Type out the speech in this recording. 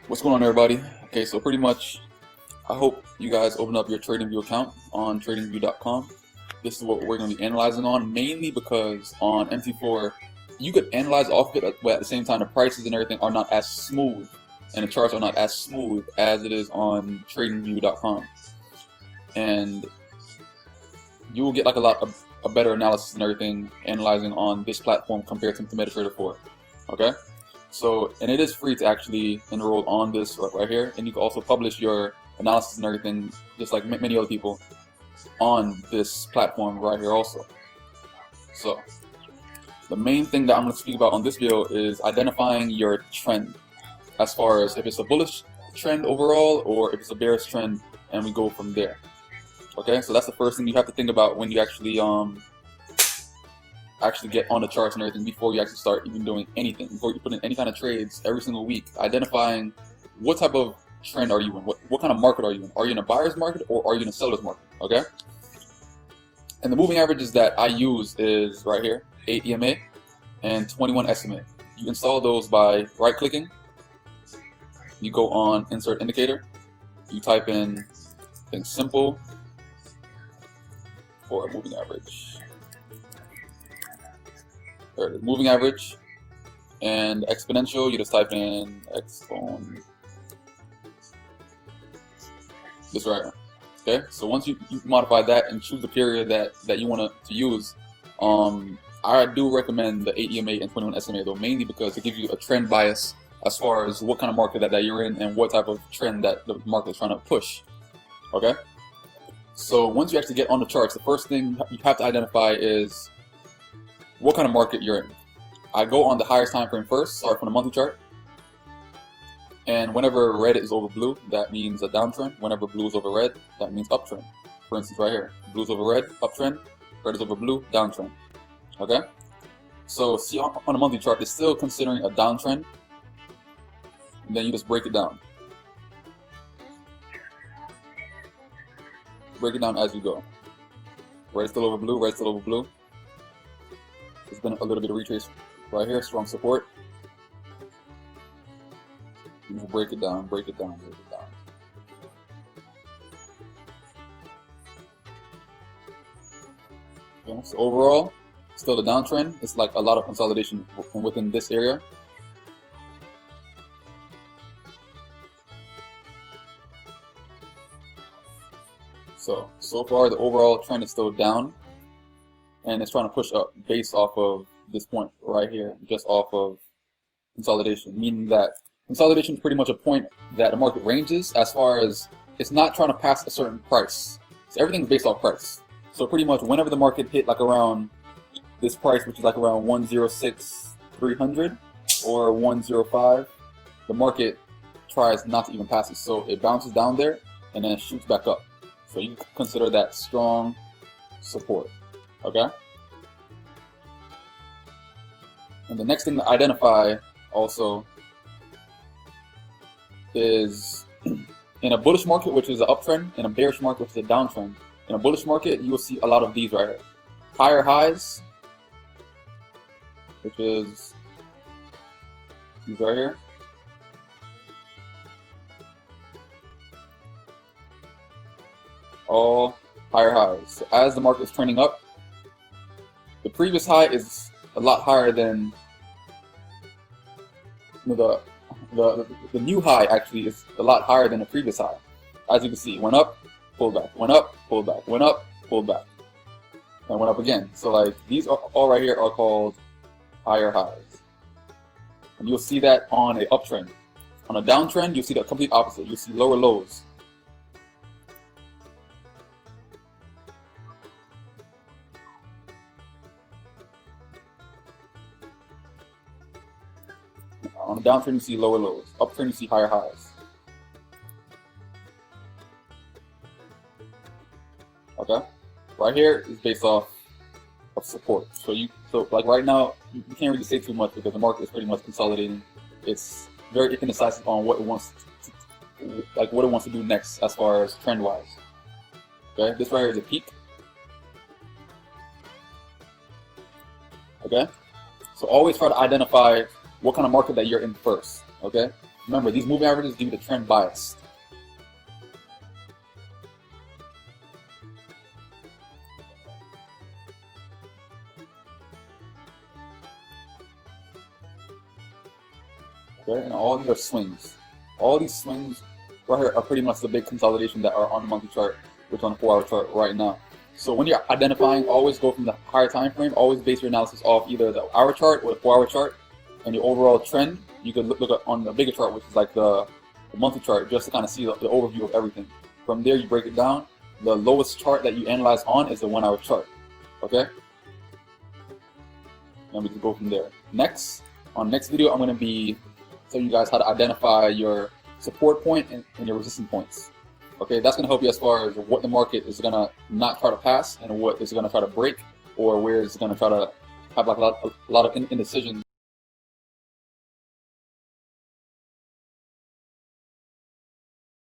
What's going on, everybody? Okay, so pretty much I hope you guys open up your TradingView account on tradingview.com. This is what we're going to be analyzing on, mainly because on MT4 you could analyze off of it, but at the same time the prices and everything are not as smooth and the charts are not as smooth as it is on tradingview.com, and you will get like a better analysis and everything analyzing on this platform compared to MetaTrader 4. Okay, so, and it is free to actually enroll on this right here, and you can also publish your analysis and everything just like many other people on this platform right here also. So the main thing that I'm going to speak about on this video is identifying your trend, as far as if it's a bullish trend overall or if it's a bearish trend, and we go from there. Okay, so that's the first thing you have to think about when you actually get on the charts and everything before you actually start even doing anything, before you put in any kind of trades every single week. Identifying what type of trend are you in, what kind of market are you in. Are you in a buyer's market or are you in a seller's market? Okay, and the moving averages that I use is right here, 8 EMA and 21 SMA. You install those by right clicking, you go on insert indicator, you type in things simple for a moving average. There it is, moving average, and exponential, you just type in expon, this right here. Okay, so once you modify that and choose the period that you want to use, I do recommend the 8 EMA and 21 SMA though, mainly because it gives you a trend bias as far as what kind of market that you're in and what type of trend that the market is trying to push. Okay, so once you actually get on the charts, the first thing you have to identify is what kind of market you're in. I go on the highest time frame first, start from the monthly chart, and whenever red is over blue, that means a downtrend. Whenever blue is over red, that means uptrend. For instance, right here, blue is over red, uptrend; red is over blue, downtrend. Okay, so see on a monthly chart, it's still considering a downtrend, and then you just break it down. Break it down as you go. Red is still over blue, red is still over blue. There's been a little bit of retrace right here, strong support. You break it down, break it down, break it down. Okay, so overall, still the downtrend. It's like a lot of consolidation within this area. So far the overall trend is still down, and it's trying to push up based off of this point right here, just off of consolidation, meaning that consolidation is pretty much a point that the market ranges as far as it's not trying to pass a certain price. So everything's based off price. So pretty much whenever the market hit like around this price, which is like around 106,300 or 105, the market tries not to even pass it. So it bounces down there and then it shoots back up. So you can consider that strong support. Okay? And the next thing to identify also is in a bullish market, which is an uptrend, in a bearish market, which is a downtrend. In a bullish market, you will see a lot of these right here. Higher highs, which is these right here. All higher highs. So as the market is trending up, the previous high is a lot higher than the new high. Actually is a lot higher than the previous high. As you can see, went up, pulled back, went up, pulled back, went up, pulled back, and went up again. So like these are all right here are called higher highs, and you'll see that on an uptrend. On a downtrend, you'll see the complete opposite. You'll see lower lows. On a downtrend, you see lower lows. Uptrend, you see higher highs. Okay, right here is based off of support. So like right now, you can't really say too much because the market is pretty much consolidating. It's very indecisive on what it wants to do next as far as trend wise. Okay, this right here is a peak. Okay, so always try to identify what kind of market that you're in first. Okay, Remember, these moving averages give you the trend bias. Okay, and all these are swings. All these swings right here are pretty much the big consolidation that are on the monthly chart, which on the 4-hour chart right now. So when you're identifying, always go from the higher time frame. Always base your analysis off either the hour chart or the 4-hour chart, and your overall trend. You can look at on the bigger chart, which is like the monthly chart, just to kind of see the overview of everything. From there, you break it down. The lowest chart that you analyze on is the 1-hour chart. Okay, and we can go from there. Next, on next video, I'm going to be telling you guys how to identify your support point and your resistance points. Okay, that's going to help you as far as what the market is going to not try to pass and what it's going to try to break, or where it's going to try to have like a lot of indecision.